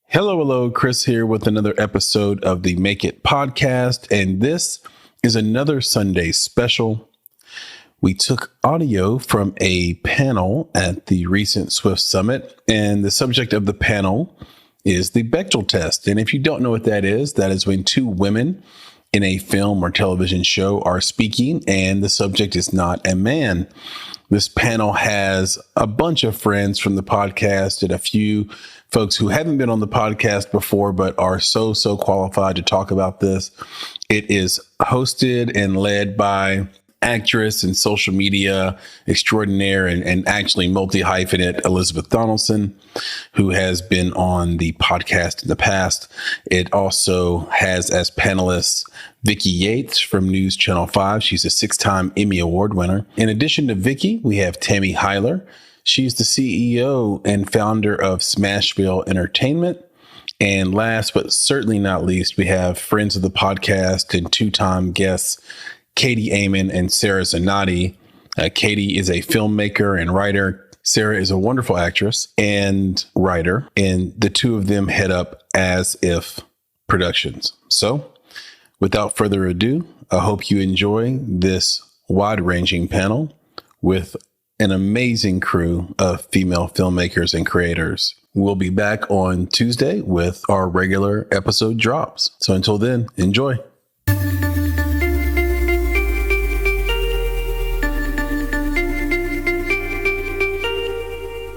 Hello, Chris here with another episode of the Make It podcast, and this is another Sunday special. We took audio from a panel at the recent Swift Summit, and the subject of the panel is the Bechdel Test. And if you don't know what that is when two women in a film or television show are speaking, and the subject is not a man. This panel has a bunch of friends from the podcast and a few folks who haven't been on the podcast before, but are so qualified to talk about this. It is hosted and led by actress and social media extraordinaire and actually multi-hyphenate Elisabeth Donaldson, who has been on the podcast in the past. It also has as panelists Vicki Yates from News Channel 5. She's a 6-time Emmy Award winner. In addition to Vicki, we have Tammy Hyler. She's the CEO and founder of Smashville Entertainment. And last but certainly not least, we have friends of the podcast and two-time guests Katie Amond and Sarah Zanotti. Katie is a filmmaker and writer. Sarah is a wonderful actress and writer, and the two of them head up As If Productions. So, without further ado, I hope you enjoy this wide-ranging panel with an amazing crew of female filmmakers and creators. We'll be back on Tuesday with our regular episode drops. So until then, enjoy.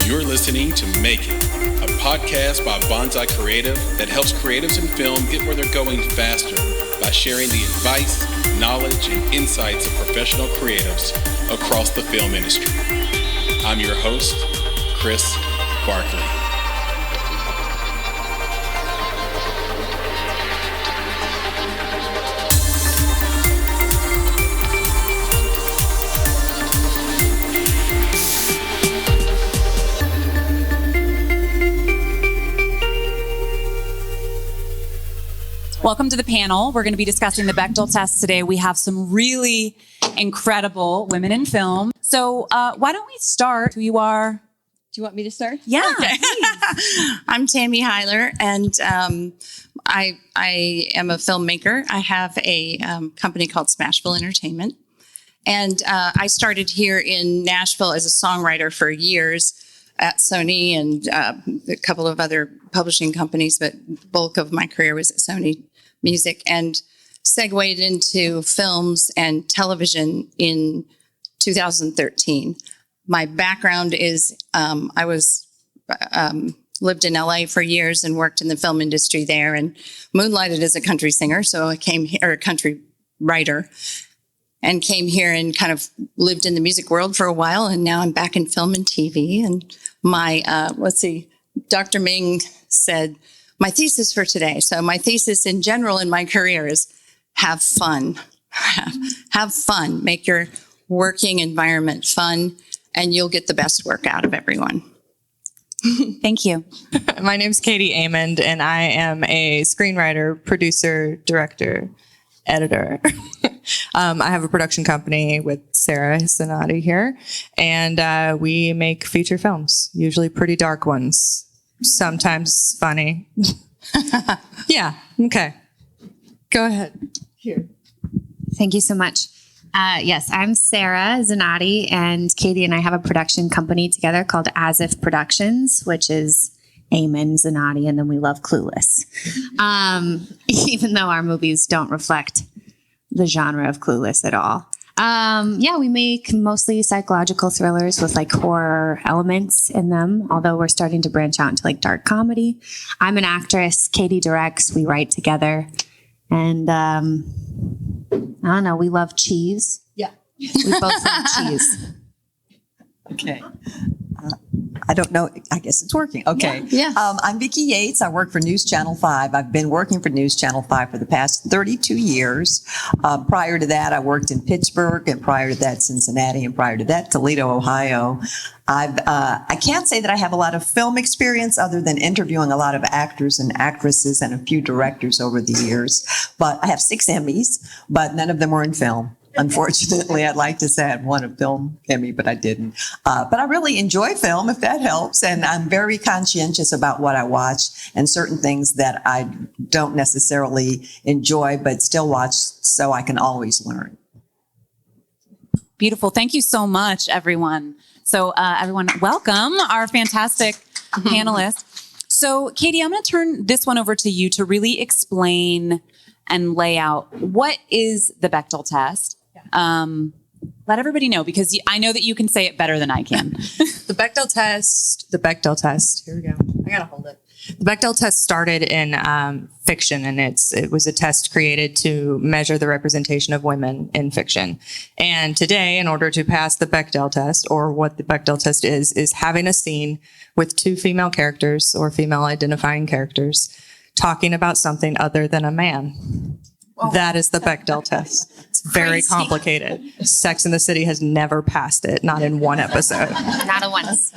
You're listening to Make It, a podcast by Bonsai Creative that helps creatives in film get where they're going faster by sharing the advice, knowledge, and insights of professional creatives across the film industry. I'm your host, Chris Barkley. Welcome to the panel. We're going to be discussing the Bechdel Test today. We have some really incredible women in film. So why don't we start who you are? Do you want me to start? Yeah. Okay. I'm Tammy Hyler, and I am a filmmaker. I have a company called Smashville Entertainment. And I started here in Nashville as a songwriter for years at Sony and a couple of other publishing companies, but the bulk of my career was at Sony Music, and segued into films and television in 2013. My background is I lived in LA for years and worked in the film industry there, and moonlighted as a country singer. So I came here, or a country writer, and came here and kind of lived in the music world for a while. And now I'm back in film and TV. And my, Dr. Ming said, my thesis for today. So my thesis in general in my career is have fun. Have fun. Make your working environment fun, and you'll get the best work out of everyone. Thank you. My name's Katie Amond, and I am a screenwriter, producer, director, editor. I have a production company with Sarah Zanotti here, and we make feature films, usually pretty dark ones, sometimes funny. Yeah, okay. Go ahead. Here. Thank you so much. Yes, I'm Sarah Zanotti, and Katie and I have a production company together called As If Productions, which is Amond, Zanotti, and then we love Clueless. Even though our movies don't reflect the genre of Clueless at all. We make mostly psychological thrillers with like horror elements in them, although we're starting to branch out into like dark comedy. I'm an actress. Katie directs. We write together. And I don't know, we love cheese. Yeah. We both love cheese. Okay. I don't know. I guess it's working. Okay. Yeah. I'm Vicki Yates. I work for News Channel 5. I've been working for News Channel 5 for the past 32 years. Prior to that, I worked in Pittsburgh, and prior to that, Cincinnati, and prior to that, Toledo, Ohio. I can't say that I have a lot of film experience other than interviewing a lot of actors and actresses and a few directors over the years. But I have 6 Emmys, but none of them were in film. Unfortunately, I'd like to say I'd won a film Emmy, but I didn't. But I really enjoy film, if that helps. And I'm very conscientious about what I watch, and certain things that I don't necessarily enjoy, but still watch so I can always learn. Beautiful. Thank you so much, everyone. So everyone, welcome our fantastic panelists. So Katie, I'm going to turn this one over to you to really explain and lay out what is the Bechdel test. Let everybody know, because I know that you can say it better than I can. The Bechdel test, here we go. I gotta hold it. The Bechdel test started in fiction, and it was a test created to measure the representation of women in fiction. And today, in order to pass the Bechdel test, or what the Bechdel test is having a scene with two female characters or female identifying characters talking about something other than a man. Whoa. That is the Bechdel test. It's very complicated. Sex and the City has never passed it, not in one episode. Not a once.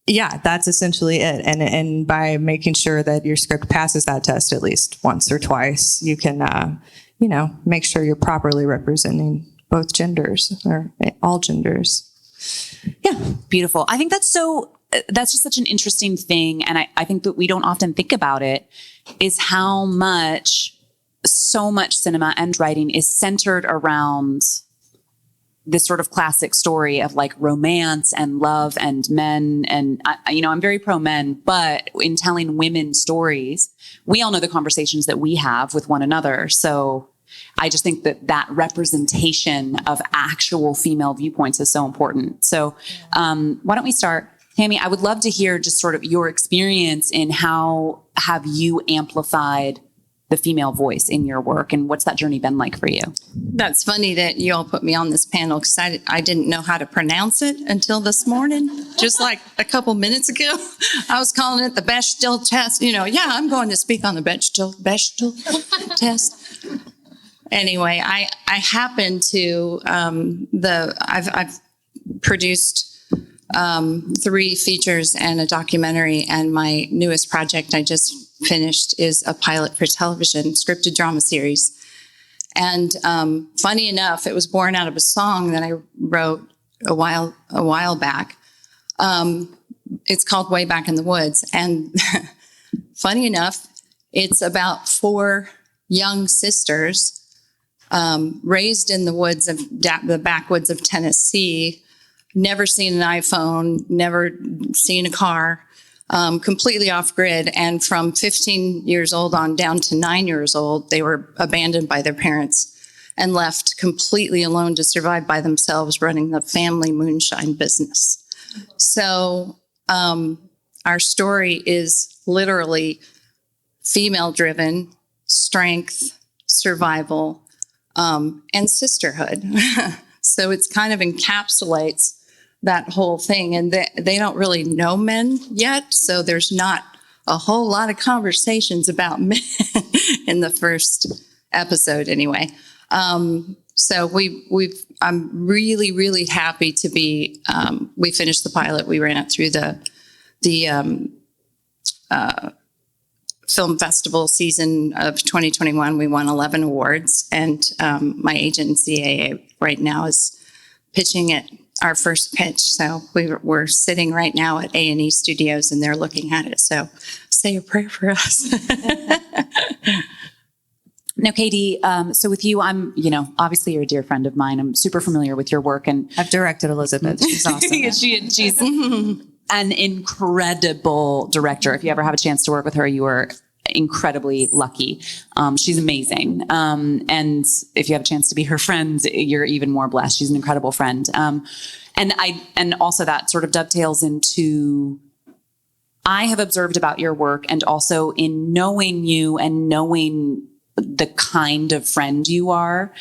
Yeah, that's essentially it. And by making sure that your script passes that test at least once or twice, you can, make sure you're properly representing both genders or all genders. Yeah, beautiful. I think that's just such an interesting thing. And I think that we don't often think about it, is how so much cinema and writing is centered around this sort of classic story of like romance and love and men. And, I'm very pro men, but in telling women stories, we all know the conversations that we have with one another. So I just think that representation of actual female viewpoints is so important. So why don't we start? Tammy, I would love to hear just sort of your experience in how have you amplified the female voice in your work, and what's that journey been like for you? That's funny that you all put me on this panel, because I didn't know how to pronounce it until this morning, just like a couple minutes ago. I was calling it the Bechdel test. I'm going to speak on the Bechdel test. Anyway, I happen to, I've produced 3 features and a documentary, and my newest project I just finished is a pilot for television, scripted drama series. And funny enough, it was born out of a song that I wrote a while back. It's called Way Back in the Woods. And funny enough, it's about 4 young sisters raised in the woods of the backwoods of Tennessee, never seen an iPhone, never seen a car, completely off grid. And from 15 years old on down to 9 years old, they were abandoned by their parents and left completely alone to survive by themselves, running the family moonshine business. So our story is literally female-driven, strength, survival, and sisterhood. So it's kind of encapsulates that whole thing. And they don't really know men yet, so there's not a whole lot of conversations about men in the first episode anyway. So I'm really, really happy to be, we finished the pilot. We ran it through the film festival season of 2021. We won 11 awards, and my agency, CAA, right now is pitching it, our first pitch. So we're sitting right now at A&E Studios, and they're looking at it. So say a prayer for us. Now, Katie, so with you, I'm, obviously you're a dear friend of mine. I'm super familiar with your work, and I've directed Elisabeth. She's awesome. She's an incredible director. If you ever have a chance to work with her, you are incredibly lucky. She's amazing. And if you have a chance to be her friend, you're even more blessed. She's an incredible friend. And also that sort of dovetails into, I have observed about your work, and also in knowing you and knowing the kind of friend you are,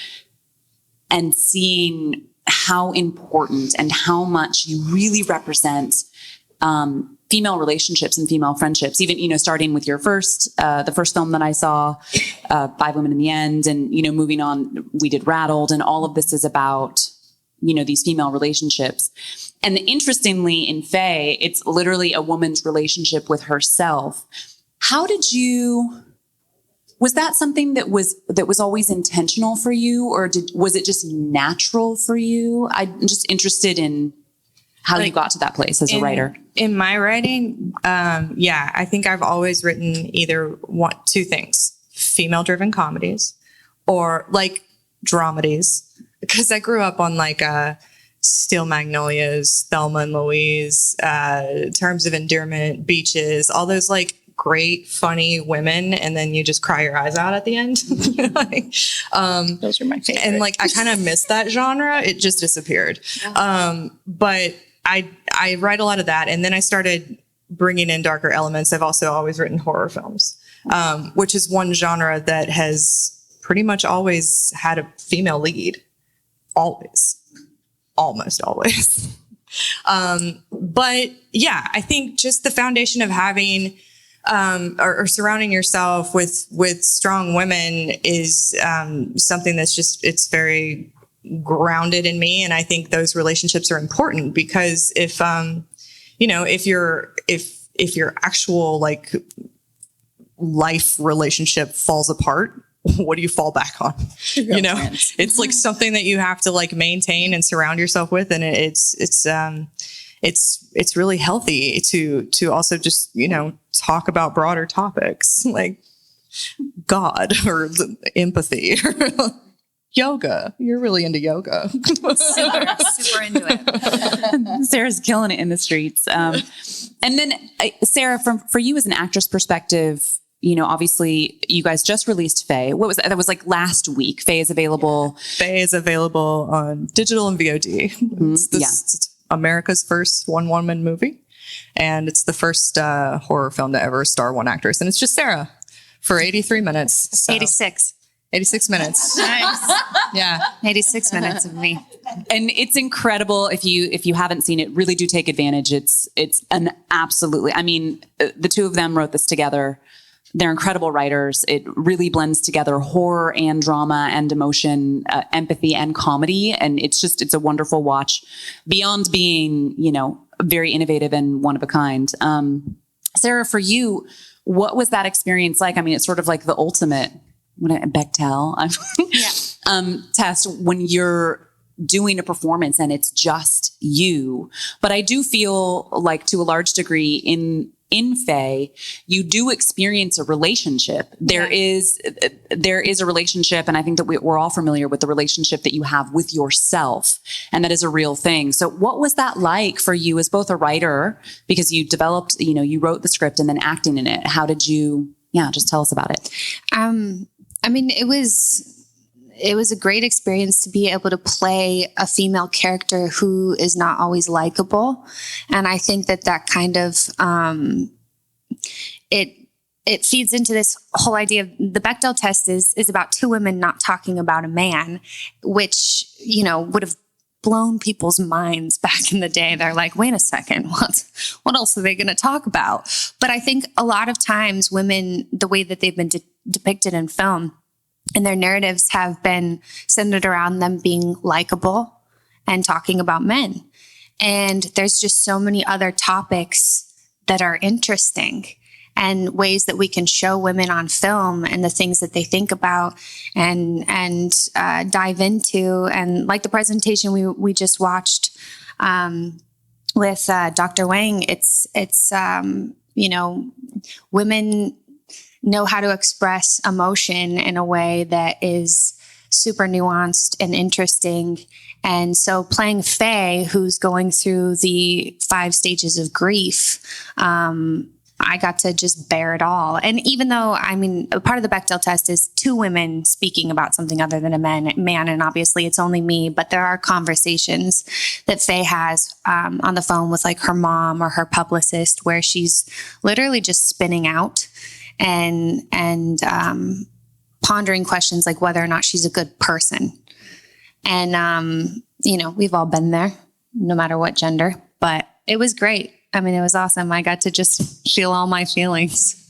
and seeing how important and how much you really represent female relationships and female friendships, even, starting with your the first film that I saw, 5 Women in the End, and, moving on, we did Rattled, and all of this is about, these female relationships. And interestingly, in Faye, it's literally a woman's relationship with herself. How did you Was that something that was always intentional for you, or was it just natural for you? I'm just interested in how you got to that place as a writer. In my writing, I think I've always written either two things: female-driven comedies or like dramedies, because I grew up on like Steel Magnolias, Thelma and Louise, Terms of Endearment, Beaches, all those like great, funny women, and then you just cry your eyes out at the end. Those are my favorite. And like I kind of missed that genre; it just disappeared. But I write a lot of that, and then I started bringing in darker elements. I've also always written horror films, which is one genre that has pretty much always had a female lead, almost always. But yeah, I think just the foundation of having or surrounding yourself with strong women is something that's just, it's very grounded in me. And I think those relationships are important, because if your actual like life relationship falls apart, what do you fall back on? It's like something that you have to like maintain and surround yourself with. And it's really healthy to also just, talk about broader topics like God or empathy or yoga. You're really into yoga. super into it. Sarah's killing it in the streets. And then Sarah, for you as an actress perspective, obviously you guys just released Faye. What was that? That was like last week. Faye is available. Faye is available on digital and VOD. It's America's first one-woman movie. And it's the first horror film to ever star one actress. And it's just Sarah for 83 minutes. So. 86 minutes. Nice. Yeah. 86 minutes of me. And it's incredible. If you haven't seen it, really do take advantage. It's an absolutely, the two of them wrote this together. They're incredible writers. It really blends together horror and drama and emotion, empathy and comedy. And it's a wonderful watch beyond being, very innovative and one of a kind. Sarah, for you, what was that experience like? It's sort of like the ultimate Bechdel test when you're doing a performance and it's just you. But I do feel like to a large degree in Faye, you do experience a relationship. There is a relationship, and I think that we're all familiar with the relationship that you have with yourself, and that is a real thing. So what was that like for you as both a writer, because you developed, you wrote the script, and then acting in it? How did you, just tell us about it. It was a great experience to be able to play a female character who is not always likable. And I think that kind of, it feeds into this whole idea of the Bechdel test is about two women not talking about a man, which, would have blown people's minds back in the day. They're like, wait a second, what else are they going to talk about? But I think a lot of times women, the way that they've been depicted in film, and their narratives have been centered around them being likable and talking about men. And there's just so many other topics that are interesting and ways that we can show women on film and the things that they think about and dive into. And like the presentation we just watched with Dr. Wang, it's women know how to express emotion in a way that is super nuanced and interesting. And so playing Faye, who's going through the 5 stages of grief, I got to just bear it all. And even though, a part of the Bechdel test is 2 women speaking about something other than a man, and obviously it's only me, but there are conversations that Faye has on the phone with like her mom or her publicist, where she's literally just spinning out and pondering questions like whether or not she's a good person. And, we've all been there, no matter what gender, but it was great. It was awesome. I got to just feel all my feelings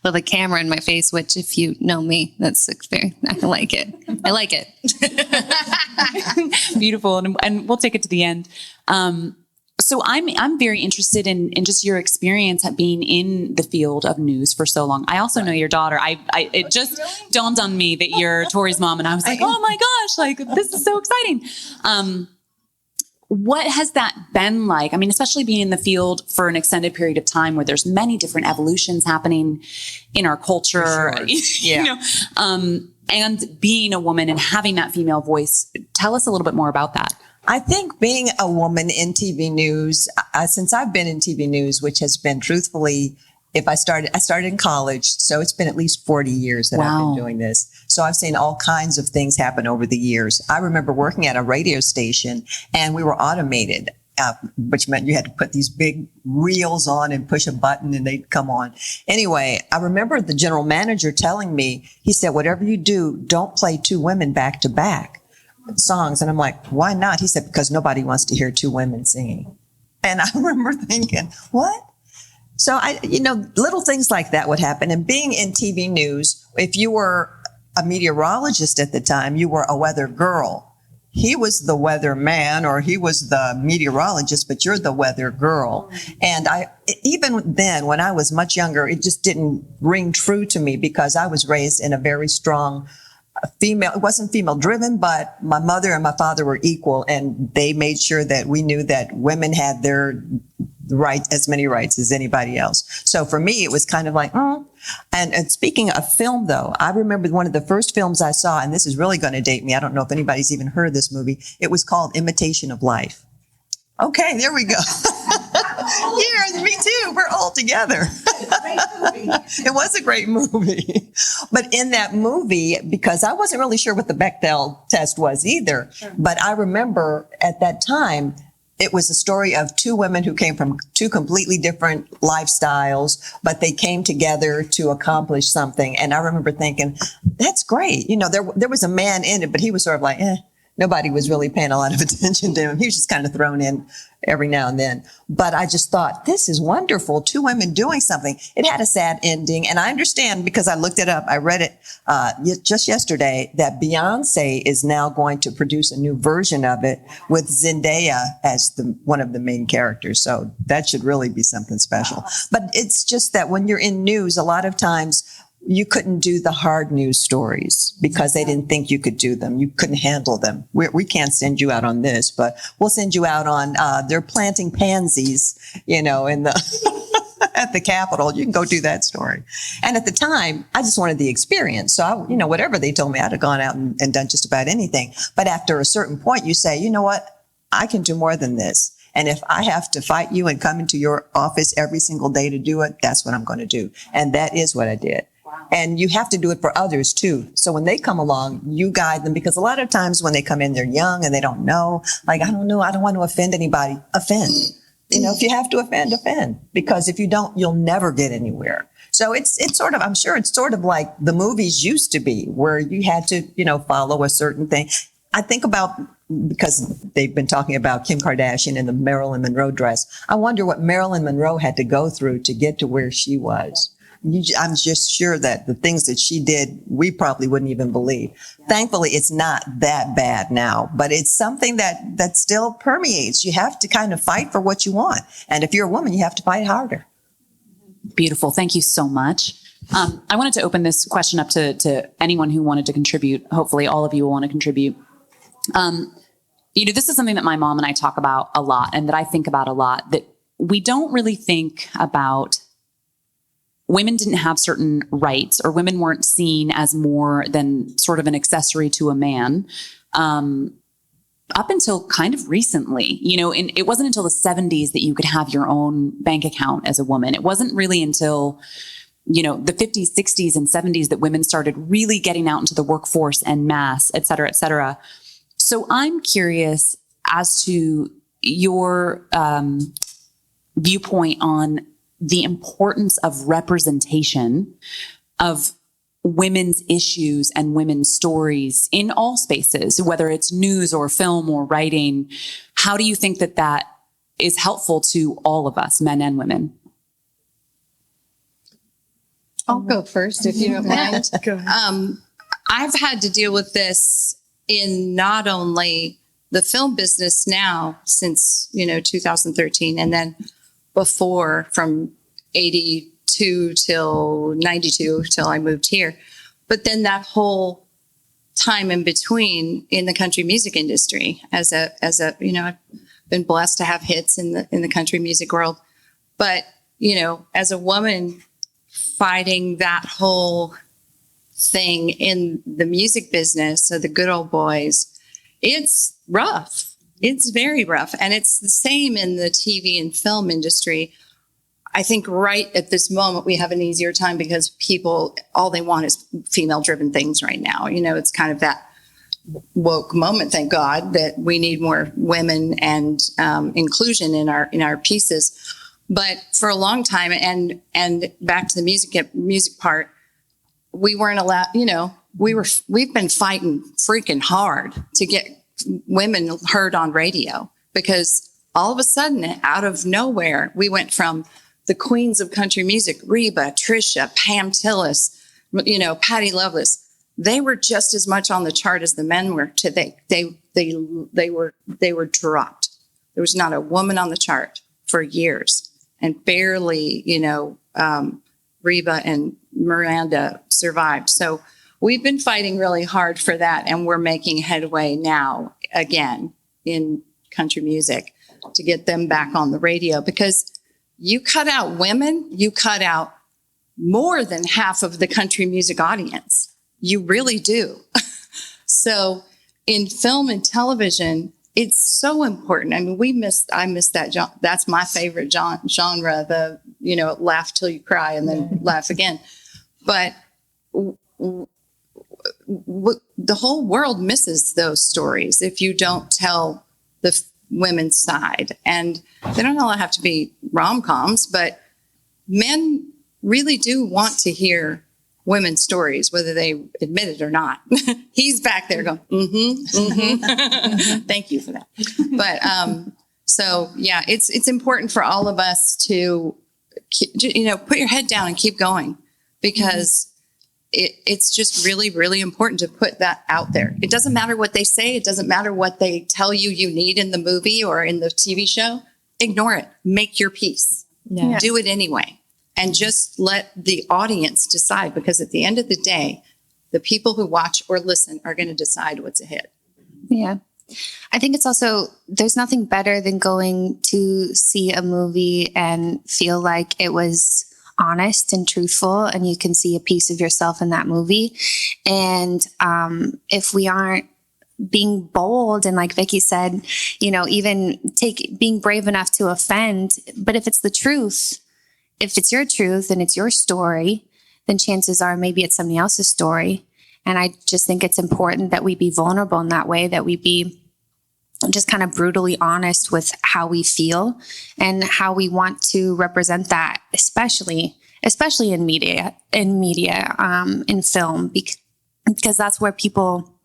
with a camera in my face, which if you know me, that's very, I like it. I like it. Beautiful. And we'll take it to the end. So I'm very interested in just your experience at being in the field of news for so long. I also know your daughter. It just dawned on me that you're Tori's mom, and I was like, oh my gosh, like this is so exciting. What has that been like? I mean, especially being in the field for an extended period of time where there's many different evolutions happening in our culture, Sure. Yeah. And being a woman and having that female voice. Tell us a little bit more about that. I think being a woman in TV news, since I've been in TV news, which has been truthfully, I started in college, so it's been at least 40 years that I've been doing this. So I've seen all kinds of things happen over the years. I remember working at a radio station and we were automated, which meant you had to put these big reels on and push a button and they'd come on. Anyway, I remember the general manager telling me, he said, whatever you do, don't play two women back to back songs. And I'm like, why not? He said, because nobody wants to hear two women singing. And I remember thinking, what? So little things like that would happen. And being in TV news, if you were a meteorologist at the time, you were a weather girl. He was the weather man or he was the meteorologist, but you're the weather girl. And even then, when I was much younger, it just didn't ring true to me because I was raised in a very strong female. It wasn't female driven, but my mother and my father were equal, and they made sure that we knew that women had their rights, as many rights as anybody else. So for me, it was kind of like, And speaking of film, though, I remember one of the first films I saw, and this is really going to date me. I don't know if anybody's even heard this movie. It was called Imitation of Life. Okay, there we go. Yeah, me too. We're all together. It was a great movie. But in that movie, because I wasn't really sure what the Bechdel test was either, but I remember at that time, it was a story of two women who came from two completely different lifestyles, but they came together to accomplish something. And I remember thinking, that's great. There was a man in it, but he was sort of like, nobody was really paying a lot of attention to him. He was just kind of thrown in every now and then. But I just thought, this is wonderful. Two women doing something. It had a sad ending. And I understand because I looked it up. I read it just yesterday that Beyonce is now going to produce a new version of it with Zendaya as one of the main characters. So that should really be something special. But it's just that when you're in news, a lot of times you couldn't do the hard news stories because they didn't think you could do them. You couldn't handle them. We can't send you out on this, but we'll send you out on, they're planting pansies, in the, at the Capitol. You can go do that story. And at the time, I just wanted the experience. So, whatever they told me, I'd have gone out and done just about anything. But after a certain point, you say, you know what? I can do more than this. And if I have to fight you and come into your office every single day to do it, that's what I'm going to do. And that is what I did. And you have to do it for others too. So when they come along, you guide them, because a lot of times when they come in, they're young and they don't know. Like, I don't know. I don't want to offend anybody. Offend. If you have to offend, offend. Because if you don't, you'll never get anywhere. So it's sort of, I'm sure it's sort of like the movies used to be, where you had to, follow a certain thing. I think about, because they've been talking about Kim Kardashian and the Marilyn Monroe dress. I wonder what Marilyn Monroe had to go through to get to where she was. I'm just sure that the things that she did, we probably wouldn't even believe. Thankfully, it's not that bad now, but it's something that still permeates. You have to kind of fight for what you want. And if you're a woman, you have to fight harder. Beautiful. Thank you so much. I wanted to open this question up to anyone who wanted to contribute. Hopefully all of you will want to contribute. This is something that my mom and I talk about a lot and that I think about a lot, that we don't really think about. Women didn't have certain rights, or women weren't seen as more than sort of an accessory to a man up until kind of recently. It wasn't until the 70s that you could have your own bank account as a woman. It wasn't really until, the 50s, 60s, and 70s that women started really getting out into the workforce en masse, et cetera, et cetera. So I'm curious as to your viewpoint on the importance of representation of women's issues and women's stories in all spaces, whether it's news or film or writing. How do you think that is helpful to all of us, men and women? I'll go first if you don't mind. Go ahead. I've had to deal with this in not only the film business now since, 2013, and then before from 82 till 92 till I moved here. But then that whole time in between in the country music industry as a, I've been blessed to have hits in the country music world. But, as a woman fighting that whole thing in the music business, so the good old boys, it's rough. It's very rough. And it's the same in the TV and film industry. I think right at this moment, we have an easier time because people, all they want is female-driven things right now. It's kind of that woke moment, thank God, that we need more women and inclusion in our pieces. But for a long time, and back to the music part, we weren't allowed, we've been fighting freaking hard to get women heard on radio, because all of a sudden, out of nowhere, we went from the queens of country music, Reba, Trisha, Pam Tillis, Patti Loveless. They were just as much on the chart as the men were. They were dropped. There was not a woman on the chart for years, and barely, Reba and Miranda survived. So we've been fighting really hard for that, and we're making headway now again in country music to get them back on the radio, because you cut out women, you cut out more than half of the country music audience. You really do. So in film and television, it's so important. I mean, I miss that. That's my favorite genre, the, laugh till you cry and then laugh again. But the whole world misses those stories if you don't tell the women's side. And they don't all have to be rom-coms, but men really do want to hear women's stories, whether they admit it or not. He's back there going, Thank you for that. But so yeah, it's important for all of us to put your head down and keep going, because it's just really, really important to put that out there. It doesn't matter what they say. It doesn't matter what they tell you need in the movie or in the TV show. Ignore it. Make your piece. Yeah. Do it anyway. And just let the audience decide, because at the end of the day, the people who watch or listen are going to decide what's a hit. Yeah. I think it's also, there's nothing better than going to see a movie and feel like it was honest and truthful, and you can see a piece of yourself in that movie. And if we aren't being bold, and like Vicki said, even being brave enough to offend, but if it's the truth, if it's your truth and it's your story, then chances are maybe it's somebody else's story. And I just think it's important that we be vulnerable in that way, that we be just kind of brutally honest with how we feel and how we want to represent that, especially in media, in film, because that's where people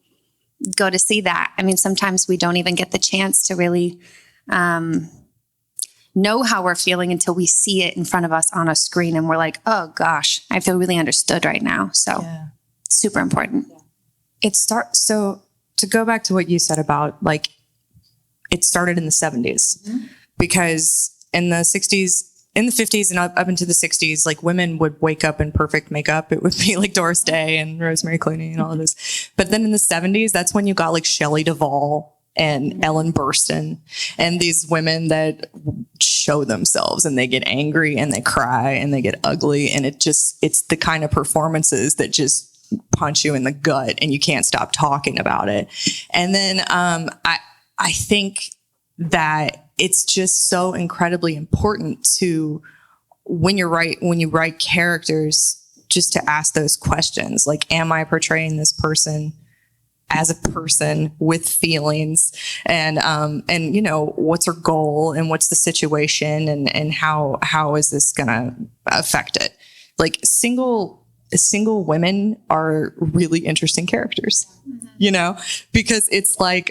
go to see that. I mean, sometimes we don't even get the chance to really know how we're feeling until we see it in front of us on a screen, and we're like, oh gosh, I feel really understood right now. So super important. So to go back to what you said about, like, it started in the 70s, because in the 60s, in the 50s and up into the 60s, like, women would wake up in perfect makeup. It would be like Doris Day and Rosemary Clooney and all of this. But then in the 70s, that's when you got like Shelley Duvall and Ellen Burstyn and these women that show themselves, and they get angry and they cry and they get ugly. And it's the kind of performances that just punch you in the gut and you can't stop talking about it. And then I think that it's just so incredibly important to, when you write characters, just to ask those questions. Like, am I portraying this person as a person with feelings, and what's her goal and what's the situation, and how is this going to affect it? Like, single single women are really interesting characters, you know, because it's like,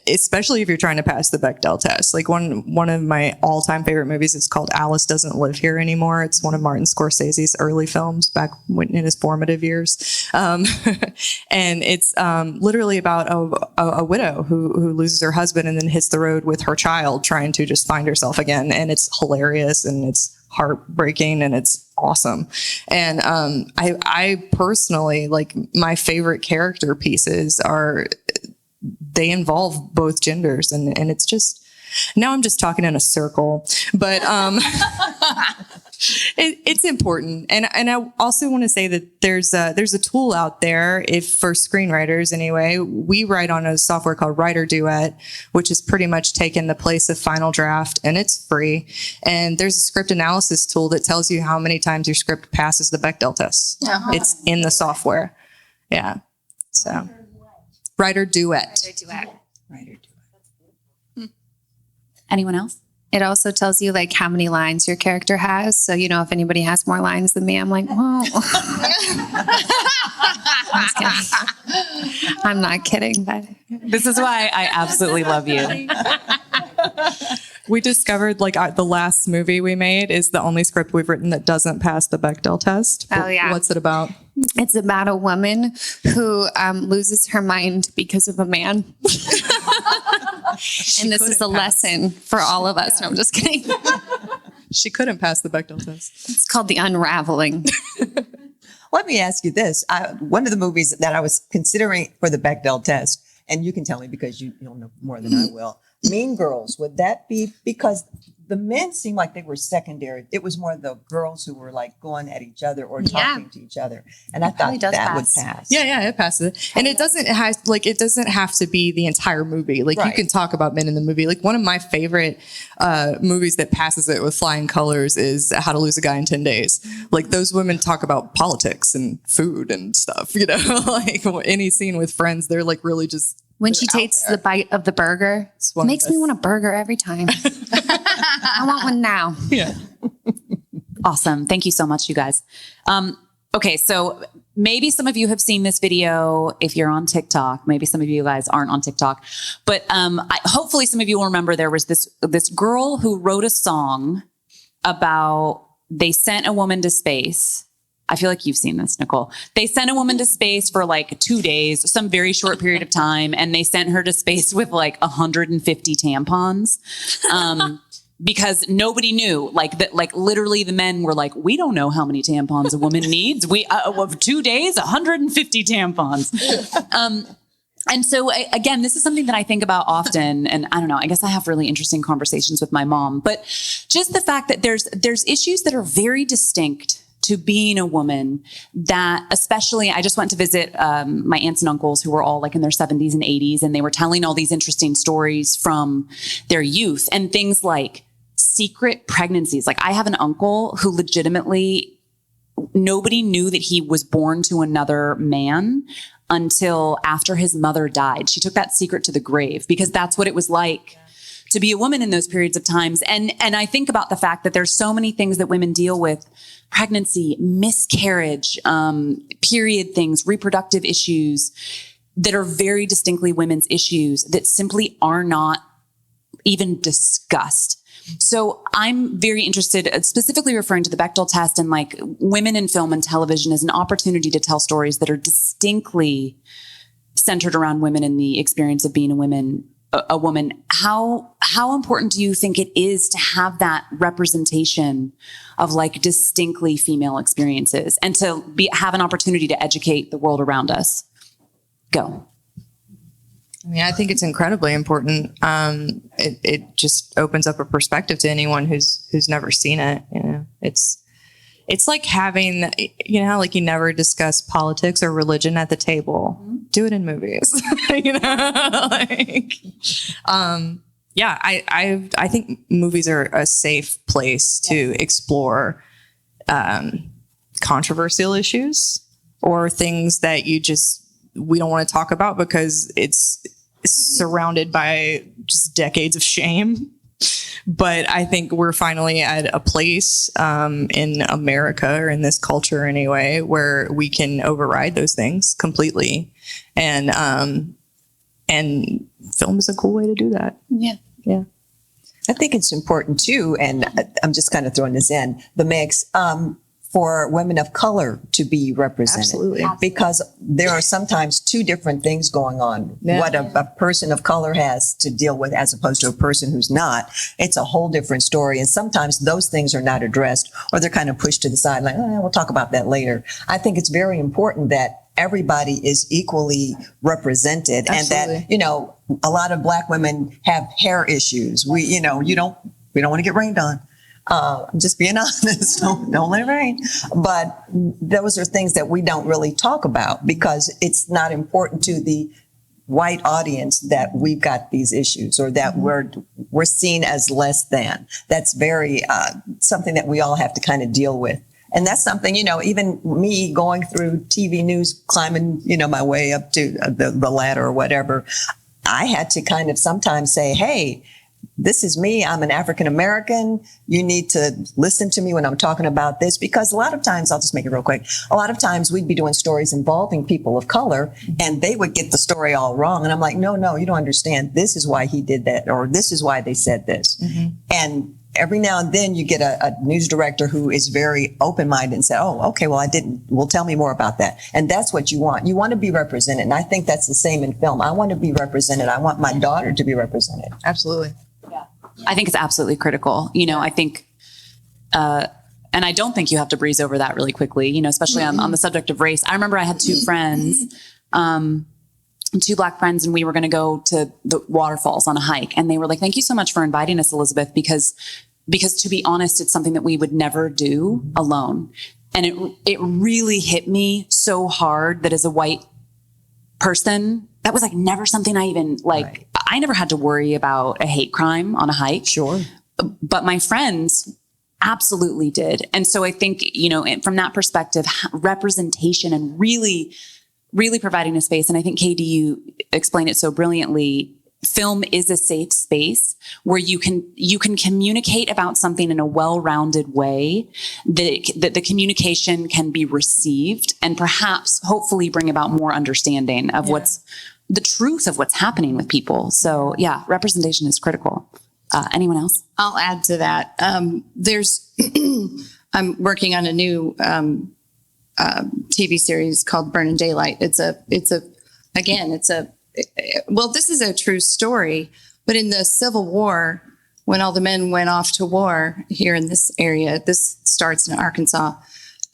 especially if you're trying to pass the Bechdel test. Like one of my all-time favorite movies is called Alice Doesn't Live Here Anymore. It's one of Martin Scorsese's early films back in his formative years. And it's literally about a widow who loses her husband and then hits the road with her child trying to just find herself again. And it's hilarious and it's heartbreaking and it's awesome. And I personally, like, my favorite character pieces they involve both genders, and it's just, now I'm just talking in a circle, but it's important. And I also want to say that there's a tool out there, if for screenwriters anyway. We write on a software called Writer Duet, which has pretty much taken the place of Final Draft, and it's free. And there's a script analysis tool that tells you how many times your script passes the Bechdel test. Uh-huh. It's in the software. Yeah. So Writer Duet. Writer Duet. Anyone else? It also tells you like how many lines your character has. So, you know, if anybody has more lines than me, I'm like, well, I'm not kidding. But This is why I absolutely love you. We discovered like the last movie we made is the only script we've written that doesn't pass the Bechdel test. Oh, yeah. What's it about? it's about a woman who loses her mind because of a man. And this is a lesson for all of us. No, I'm just kidding. She couldn't pass the Bechdel test. It's called The Unraveling. Let me ask you this. One of the movies that I was considering for the Bechdel test, and you can tell me because you'll know more than I will, Mean Girls, would that be, because the men seemed like they were secondary. It was more the girls who were like going at each other or talking to each other. And I thought that would pass. Yeah, it passes. And it doesn't have to be the entire movie. Like you can talk about men in the movie. Like one of my favorite movies that passes it with flying colors is How to Lose a Guy in 10 Days. Like those women talk about politics and food and stuff, you know, like any scene with friends, they're like really just. When she takes the bite of the burger, it makes me want a burger every time. I want one now. Yeah. Awesome. Thank you so much, you guys. Okay, so maybe some of you have seen this video if you're on TikTok. Maybe some of you guys aren't on TikTok. But hopefully some of you will remember there was this girl who wrote a song about they sent a woman to space. I feel like you've seen this, Nicole. They sent a woman to space for like 2 days, some very short period of time, and they sent her to space with like 150 tampons. Because nobody knew, like literally the men were like, we don't know how many tampons a woman needs. We, 2 days, 150 tampons. And so again, this is something that I think about often. And I don't know, I guess I have really interesting conversations with my mom, but just the fact that there's issues that are very distinct to being a woman that, especially, I just went to visit my aunts and uncles who were all like in their 70s and 80s, and they were telling all these interesting stories from their youth and things like secret pregnancies. Like I have an uncle who legitimately, nobody knew that he was born to another man until after his mother died. She took that secret to the grave because that's what it was like to be a woman in those periods of times. And I think about the fact that there's so many things that women deal with: pregnancy, miscarriage, period things, reproductive issues that are very distinctly women's issues that simply are not even discussed. So I'm very interested, specifically referring to the Bechdel test and like women in film and television as an opportunity to tell stories that are distinctly centered around women and the experience of being a woman. How important do you think it is to have that representation of like distinctly female experiences and to have an opportunity to educate the world around us? Go. I mean, I think it's incredibly important. It just opens up a perspective to anyone who's never seen it. You know, it's like having, you know, like you never discuss politics or religion at the table. Mm-hmm. Do it in movies, you know, like, yeah, I think movies are a safe place to explore, controversial issues or things that we don't want to talk about because it's surrounded by just decades of shame. But I think we're finally at a place in America, or in this culture anyway, where we can override those things completely. And film is a cool way to do that. Yeah. Yeah. I think it's important too, and I'm just kind of throwing this in the mix, for women of color to be represented. Absolutely. Because there are sometimes two different things going on. Yeah. What a person of color has to deal with as opposed to a person who's not. It's a whole different story. And sometimes those things are not addressed, or they're kind of pushed to the side, like, we'll talk about that later. I think it's very important that everybody is equally represented. Absolutely. And that, a lot of Black women have hair issues. We don't want to get rained on. I'm just being honest. Don't let it rain. But those are things that we don't really talk about because it's not important to the white audience that we've got these issues, or that we're seen as less than. That's very something that we all have to kind of deal with. And that's something, even me going through TV news, climbing, my way up to the ladder or whatever, I had to kind of sometimes say, hey, this is me. I'm an African American. You need to listen to me when I'm talking about this, because a lot of times, I'll just make it real quick. A lot of times we'd be doing stories involving people of color and they would get the story all wrong. And I'm like, no, you don't understand. This is why he did that, or this is why they said this. Mm-hmm. And every now and then you get a news director who is very open-minded and say, oh, okay, well, well, tell me more about that. And that's what you want. You want to be represented. And I think that's the same in film. I want to be represented. I want my daughter to be represented. Absolutely. I think it's absolutely critical. I think, and I don't think you have to breeze over that really quickly, especially on the subject of race. I remember I had two friends, two Black friends, and we were going to go to the waterfalls on a hike. And they were like, thank you so much for inviting us, Elisabeth, because to be honest, it's something that we would never do alone. And it really hit me so hard that as a white person, that was like never something I even right. I never had to worry about a hate crime on a hike. Sure. But my friends absolutely did. And so I think, from that perspective, representation and really, really providing a space. And I think, Katie, you explained it so brilliantly. Film is a safe space where you can communicate about something in a well-rounded way, that the communication can be received and perhaps hopefully bring about more understanding of what's the truth of what's happening with people. So yeah, representation is critical. Anyone else? I'll add to that. I'm working on a new TV series called Burning Daylight. Well, this is a true story, but in the Civil War, when all the men went off to war here in this area, this starts in Arkansas,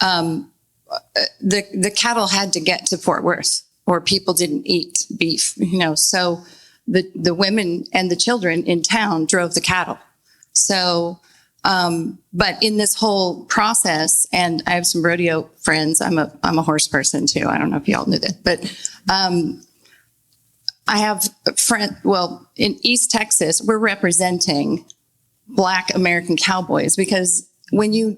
the cattle had to get to Fort Worth or people didn't eat beef, so the women and the children in town drove the cattle. So, but in this whole process, and I have some rodeo friends, I'm a horse person too. I don't know if y'all knew that, but, I have a friend, in East Texas, we're representing Black American cowboys because when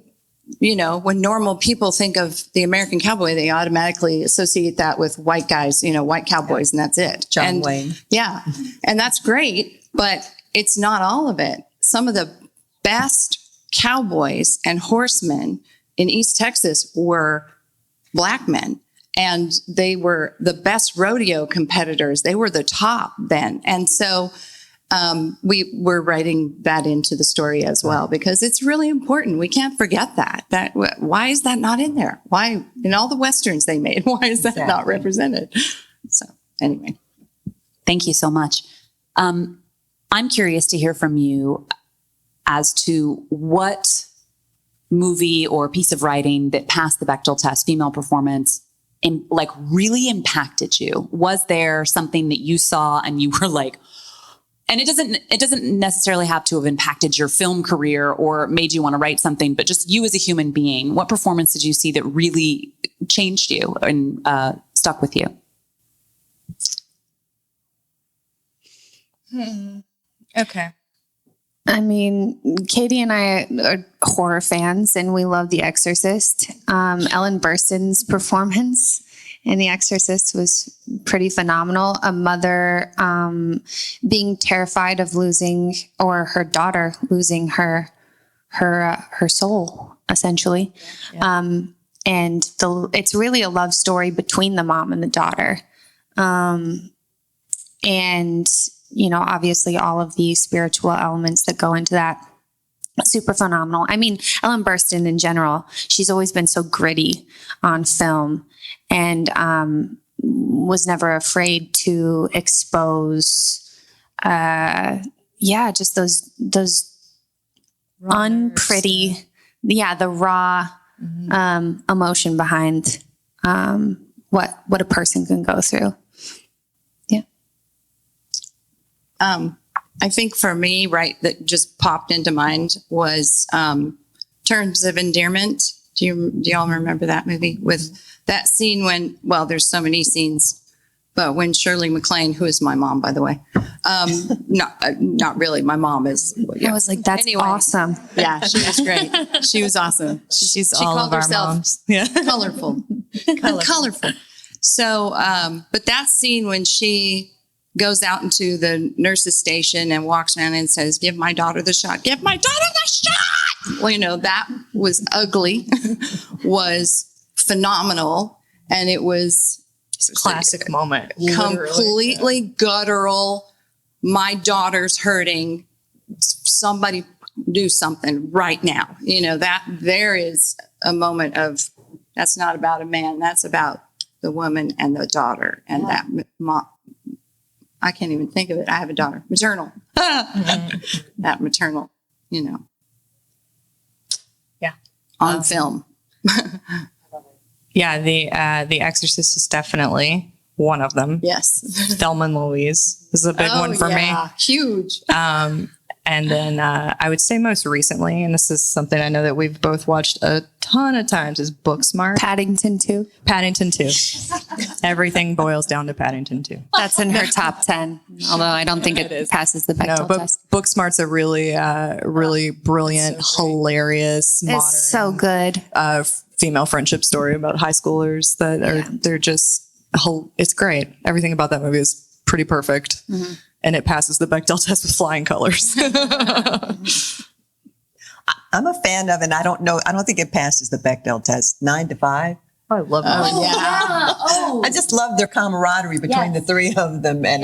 when normal people think of the American cowboy, they automatically associate that with white guys, white cowboys, and that's it. John Wayne. Yeah. And that's great, but it's not all of it. Some of the best cowboys and horsemen in East Texas were Black men. And they were the best rodeo competitors. They were the top then. And so we were writing that into the story as well, because it's really important. We can't forget that. Why is that not in there? Why, in all the Westerns they made, why is that not represented? So anyway. Thank you so much. I'm curious to hear from you as to what movie or piece of writing that passed the Bechdel test, female performance, really impacted you. Was there something that you saw and you were like, and it doesn't necessarily have to have impacted your film career or made you want to write something, but just you as a human being, what performance did you see that really changed you and stuck with you? Okay. I mean, Katie and I are horror fans and we love The Exorcist. Ellen Burstyn's performance in The Exorcist was pretty phenomenal. A mother being terrified of losing, or her daughter losing her soul, essentially. Yeah. It's really a love story between the mom and the daughter. And, obviously all of the spiritual elements that go into that, super phenomenal. I mean, Ellen Burstyn in general, she's always been so gritty on film, and was never afraid to expose, just those unpretty, the raw emotion behind what a person can go through. Yeah. I think for me, that just popped into mind was Terms of Endearment. Do y'all remember that movie? With that scene when, there's so many scenes, but when Shirley MacLaine, who is my mom, by the way, not really, my mom is. I was like, that's awesome. Yeah, she was great. She was awesome. She all called of our herself moms. Yeah. Colorful. So, but that scene when she goes out into the nurse's station and walks around and says, "Give my daughter the shot. Give my daughter the shot." Well, that was ugly, was phenomenal. And it was classic moment. Completely guttural. My daughter's hurting. Somebody do something right now. That there is a moment of, that's not about a man. That's about the woman and the daughter and that mom. I can't even think of it. I have a daughter. Maternal. That maternal, Yeah. On film. Yeah, the Exorcist is definitely one of them. Yes. Thelma and Louise is a big one for me. Huge. And then I would say most recently, and this is something I know that we've both watched a ton of times, is Booksmart. Paddington 2. Paddington 2. Everything boils down to Paddington 2. That's in her top 10, although I don't think it passes the Bechdel test. Booksmart's a really, really brilliant, hilarious, modern, it's so good. Female friendship story about high schoolers that are, they're just, it's great. Everything about that movie is pretty perfect. Mm-hmm. And it passes the Bechdel test with flying colors. I'm a fan of, and I don't think it passes the Bechdel test. 9 to 5. I love that. I just love their camaraderie between the three of them. And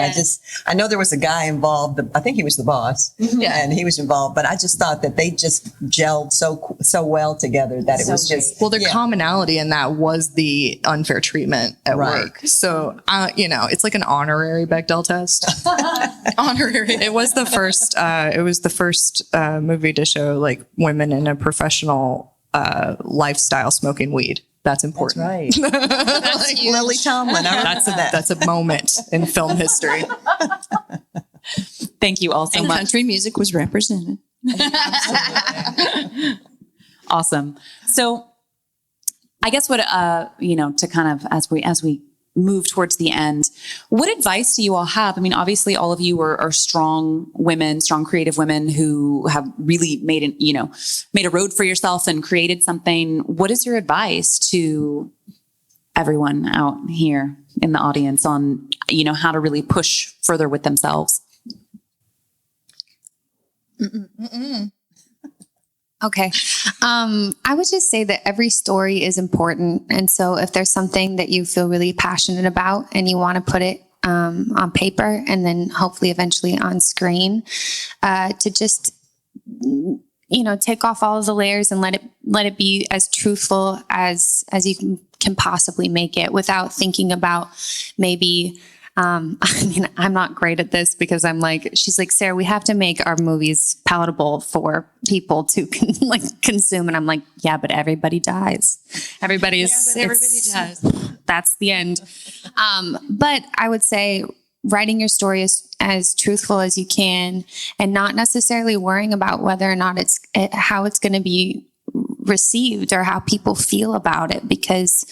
I know there was a guy involved. I think he was the boss, and he was involved. But I just thought that they just gelled so well together that it was just. Well, their commonality in that was the unfair treatment at work. So, it's like an honorary Bechdel test. Honorary. It was the first. It was the first movie to show like women in a professional lifestyle smoking weed. That's important. That's right. That's Lily Tomlin. That's a moment in film history. Thank you all so much. Country music was represented. Awesome. So I guess what, to kind of, as we move towards the end, what advice do you all have? I mean, obviously all of you are strong women, strong creative women who have really made a road for yourself and created something. What is your advice to everyone out here in the audience on, how to really push further with themselves? Okay. I would just say that every story is important. And so if there's something that you feel really passionate about and you want to put it on paper and then hopefully eventually on screen, to just, take off all of the layers and let it be as truthful as you can possibly make it without thinking about maybe, I'm not great at this because she's like, Sarah, we have to make our movies palatable for people to consume. And I'm like, yeah, but everybody dies. Everybody dies. That's the end. But I would say writing your story as truthful as you can and not necessarily worrying about whether or not how it's going to be received or how people feel about it. Because,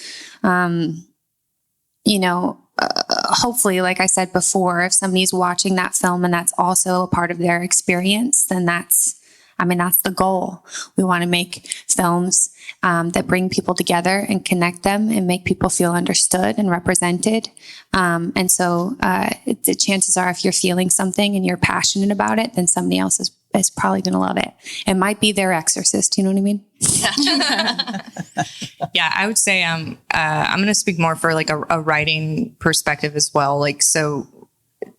hopefully, like I said before, if somebody's watching that film and that's also a part of their experience, then that's I mean, that's the goal. We want to make films that bring people together and connect them and make people feel understood and represented. And so the chances are, if you're feeling something and you're passionate about it, then somebody else is probably going to love it. It might be their Exorcist. You know what I mean? Yeah, I would say I'm going to speak more for like a writing perspective as well. Like, so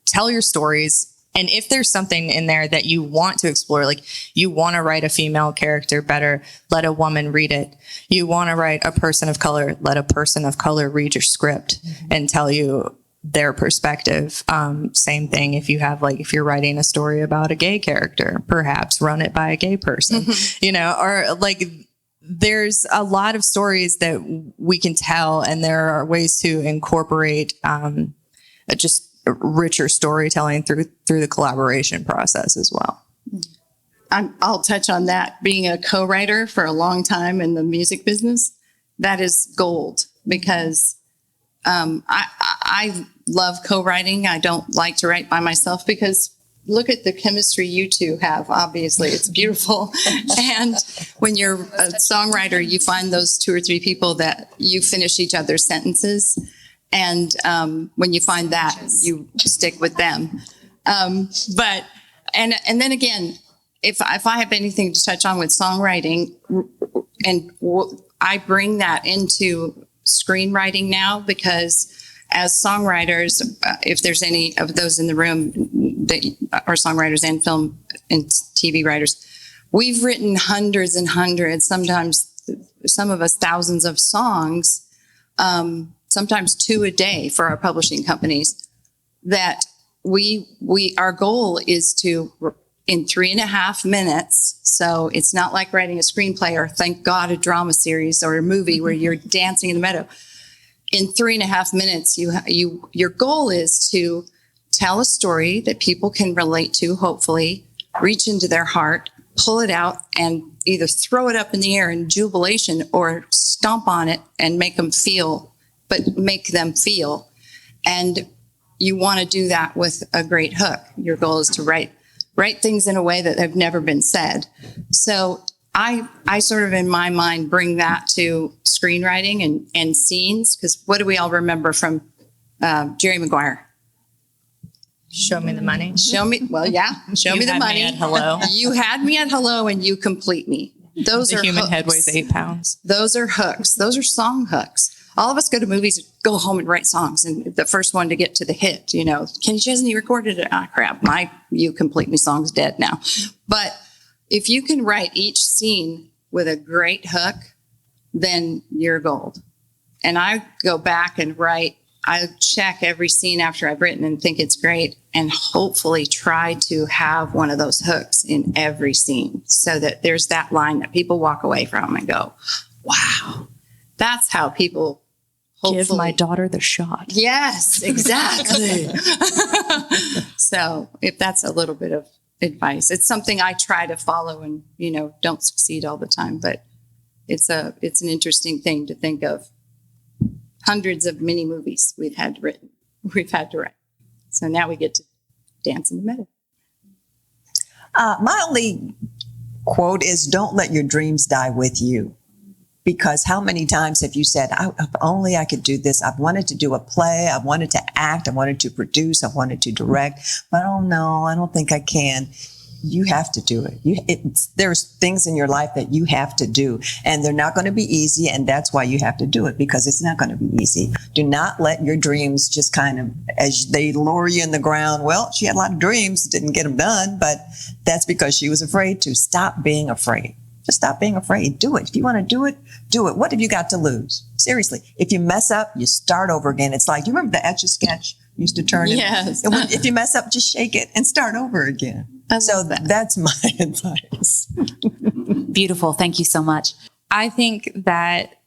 tell your stories. And if there's something in there that you want to explore, like you want to write a female character better, let a woman read it. You want to write a person of color, let a person of color read your script and tell you their perspective. Same thing if you're writing a story about a gay character, perhaps run it by a gay person, or like there's a lot of stories that we can tell, and there are ways to incorporate just richer storytelling through the collaboration process as well. I'll touch on that. Being a co-writer for a long time in the music business, that is gold, because I love co-writing. I don't like to write by myself because look at the chemistry you two have. Obviously, it's beautiful. And when you're a songwriter, you find those 2 or 3 people that you finish each other's sentences. And when you find that, you stick with them. But then again, if I have anything to touch on with songwriting, and I bring that into screenwriting now, because as songwriters, if there's any of those in the room that are songwriters and film and TV writers, we've written hundreds and hundreds, sometimes some of us thousands of songs, sometimes 2 a day for our publishing companies, that our goal is to, in 3.5 minutes. So it's not like writing a screenplay or, thank God, a drama series or a movie where you're dancing in the meadow. In 3.5 minutes, your goal is to tell a story that people can relate to, hopefully, reach into their heart, pull it out, and either throw it up in the air in jubilation or stomp on it and make them feel. And you want to do that with a great hook. Your goal is to write things in a way that have never been said. So I sort of, in my mind, bring that to screenwriting and scenes, because what do we all remember from Jerry Maguire? Show me the money. Show me the money. Me at hello. You had me at hello, and you complete me. Those the are human hooks. head weighs 8 pounds. Those are hooks. Those are song hooks. All of us go to movies, go home and write songs, and the first one to get to the hit, Kenny Chesney recorded it. Ah, crap. My You Complete Me song's dead now. But if you can write each scene with a great hook, then you're gold. And I go back and write. I check every scene after I've written and think it's great, and hopefully try to have one of those hooks in every scene so that there's that line that people walk away from and go, wow, that's how people hopefully give my daughter the shot. Yes, exactly. So if that's a little bit of advice, it's something I try to follow and, don't succeed all the time, but it's an interesting thing to think of. Hundreds of mini movies we've had to write. So now we get to dance in the meadow. My only quote is, don't let your dreams die with you. Because how many times have you said, if only I could do this. I've wanted to do a play. I wanted to act. I wanted to produce. I wanted to direct. But oh no, I don't think I can. You have to do it. There's things in your life that you have to do, and they're not going to be easy. And that's why you have to do it, because it's not going to be easy. Do not let your dreams just kind of, as they lower you in the ground. Well, she had a lot of dreams, didn't get them done, but that's because she was afraid to. Stop being afraid. Just stop being afraid. Do it. If you want to do it, do it. What have you got to lose? Seriously. If you mess up, you start over again. It's like, do you remember the Etch-a-Sketch used to turn? Yes. If you mess up, just shake it and start over again. So that's my advice. Beautiful. Thank you so much. I think that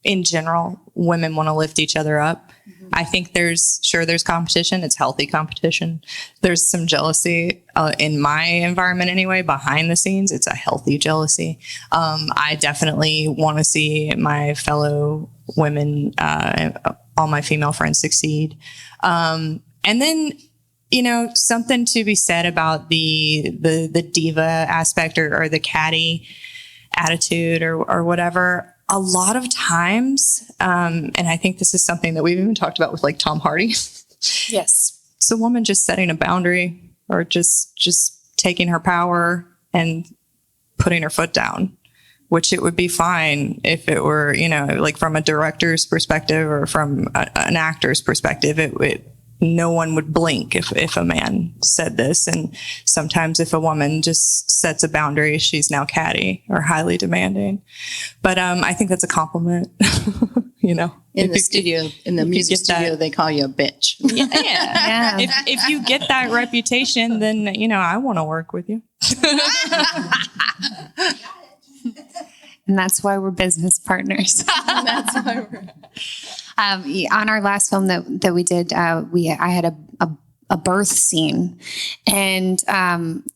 in general, women want to lift each other up. Mm-hmm. I think there's competition. It's healthy competition. There's some jealousy in my environment anyway, behind the scenes. It's a healthy jealousy. I definitely want to see my fellow women, all my female friends succeed. And then, something to be said about the diva aspect or the catty attitude or whatever. A lot of times, and I think this is something that we've even talked about with like Tom Hardy. Yes. It's a woman just setting a boundary or just taking her power and putting her foot down, which it would be fine if it were, like from a director's perspective or from an actor's perspective, no one would blink if a man said this. And sometimes if a woman just sets a boundary, she's now catty or highly demanding. But I think that's a compliment, In the music studio, they call you a bitch. Yeah. If you get that reputation, then, I want to work with you. And that's why we're business partners. That's why we're... On our last film that we did, I had a birth scene, and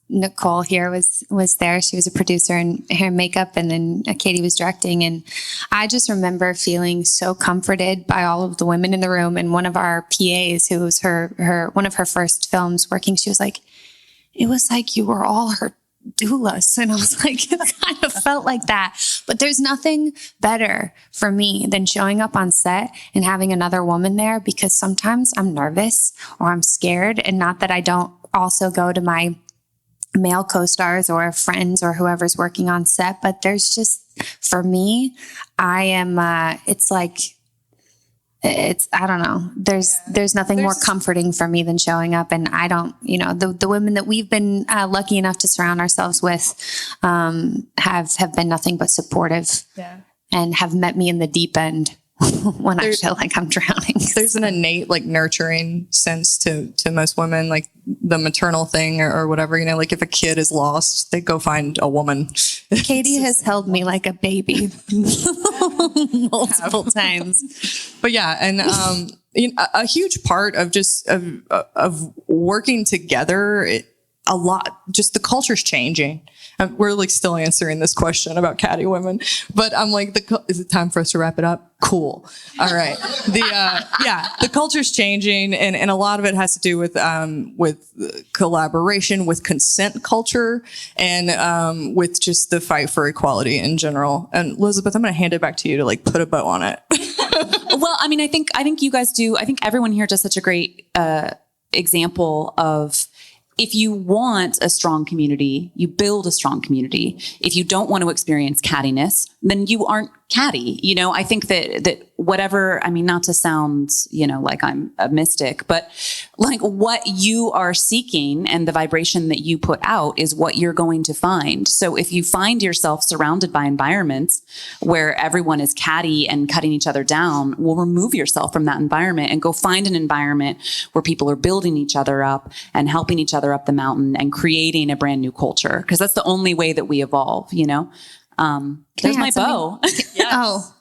Nicole here was there. She was a producer and hair and makeup, and then Katie was directing. And I just remember feeling so comforted by all of the women in the room. And one of our PAs, who was her one of her first films working, she was like, "It was like you were all her doulas." And I was like, it kind of felt like that. But there's nothing better for me than showing up on set and having another woman there, because sometimes I'm nervous or I'm scared. And not that I don't also go to my male co-stars or friends or whoever's working on set, but there's just, for me, I am, I don't know. There's nothing more comforting for me than showing up. And I don't, the women that we've been lucky enough to surround ourselves with have been nothing but supportive and have met me in the deep end when I feel like I'm drowning. There's an innate like nurturing sense to most women, like the maternal thing or whatever, like if a kid is lost, they go find a woman. Katie has held me like a baby multiple times. But yeah, and a huge part of just of working together, a lot, just the culture's changing. We're like still answering this question about catty women, but I'm like, is it time for us to wrap it up? Cool. All right. The culture's changing, and a lot of it has to do with collaboration, with consent culture, and with just the fight for equality in general. And Elisabeth, I'm going to hand it back to you to like put a bow on it. Well, I mean, I think you guys do. I think everyone here does such a great example of, if you want a strong community, you build a strong community. If you don't want to experience cattiness, then you aren't catty. I think that whatever, I mean, not to sound, like I'm a mystic, but like what you are seeking and the vibration that you put out is what you're going to find. So if you find yourself surrounded by environments where everyone is catty and cutting each other down, well, remove yourself from that environment and go find an environment where people are building each other up and helping each other up the mountain and creating a brand new culture. Because that's the only way that we evolve, There's my bow. Oh.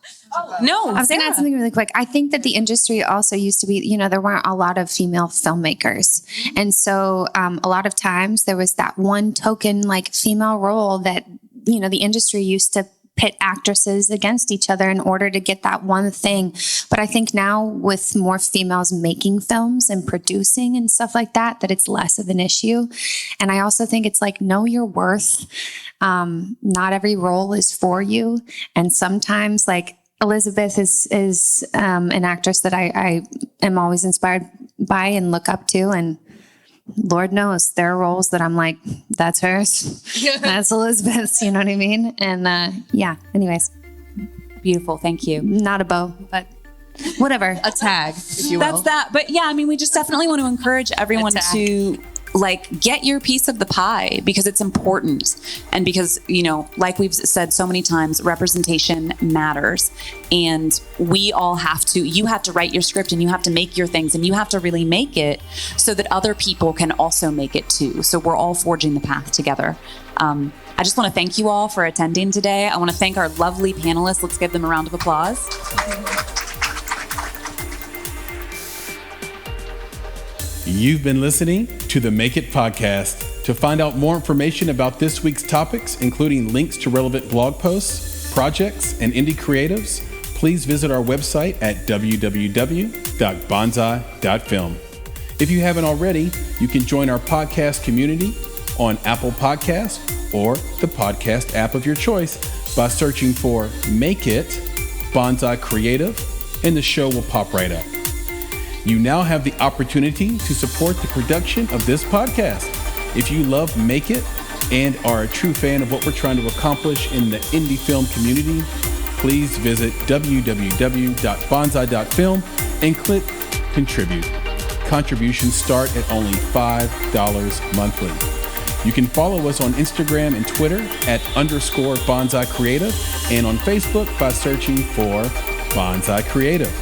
No, I was going to add something really quick. I think that the industry also used to be, there weren't a lot of female filmmakers. And so a lot of times there was that one token like female role that, the industry used to pit actresses against each other in order to get that one thing. But I think now with more females making films and producing and stuff like that it's less of an issue. And I also think it's like, know your worth. Not every role is for you. And sometimes like Elisabeth is an actress that I am always inspired by and look up to. And Lord knows there are roles that I'm like, that's hers. That's Elisabeth's, you know what I mean? And anyways. Beautiful. Thank you. Not a bow, but whatever. A tag, if you will. That's that. But yeah, I mean, we just definitely want to encourage everyone to get your piece of the pie, because it's important. And because, like we've said so many times, representation matters. And you have to write your script and you have to make your things and you have to really make it so that other people can also make it too. So we're all forging the path together. I just want to thank you all for attending today. I want to thank our lovely panelists. Let's give them a round of applause. You've been listening to the Make It podcast. To find out more information about this week's topics, including links to relevant blog posts, projects, and indie creatives, please visit our website at www.bonsai.film. If you haven't already, you can join our podcast community on Apple Podcasts or the podcast app of your choice by searching for Make It Bonsai Creative, and the show will pop right up. You now have the opportunity to support the production of this podcast. If you love Make It and are a true fan of what we're trying to accomplish in the indie film community, please visit www.bonsai.film and click Contribute. Contributions start at only $5 monthly. You can follow us on Instagram and Twitter at _Bonsai Creative and on Facebook by searching for Bonsai Creative.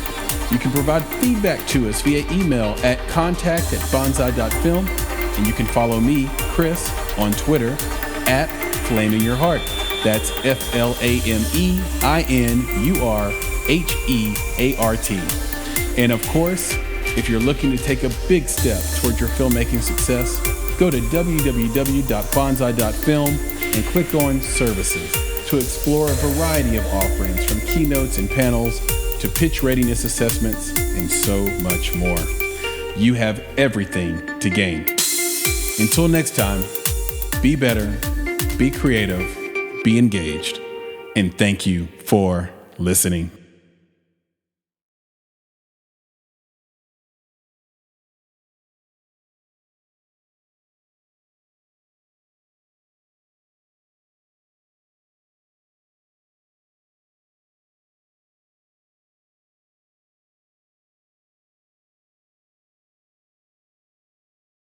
You can provide feedback to us via email at contact@bonsai.film, and you can follow me, Chris, on Twitter at FlamingYourHeart. That's FlamingYurHeart. And of course, if you're looking to take a big step towards your filmmaking success, go to www.bonsai.film and click on Services to explore a variety of offerings from keynotes and panels to pitch readiness assessments and so much more. You have everything to gain. Until next time, be better, be creative, be engaged, and thank you for listening.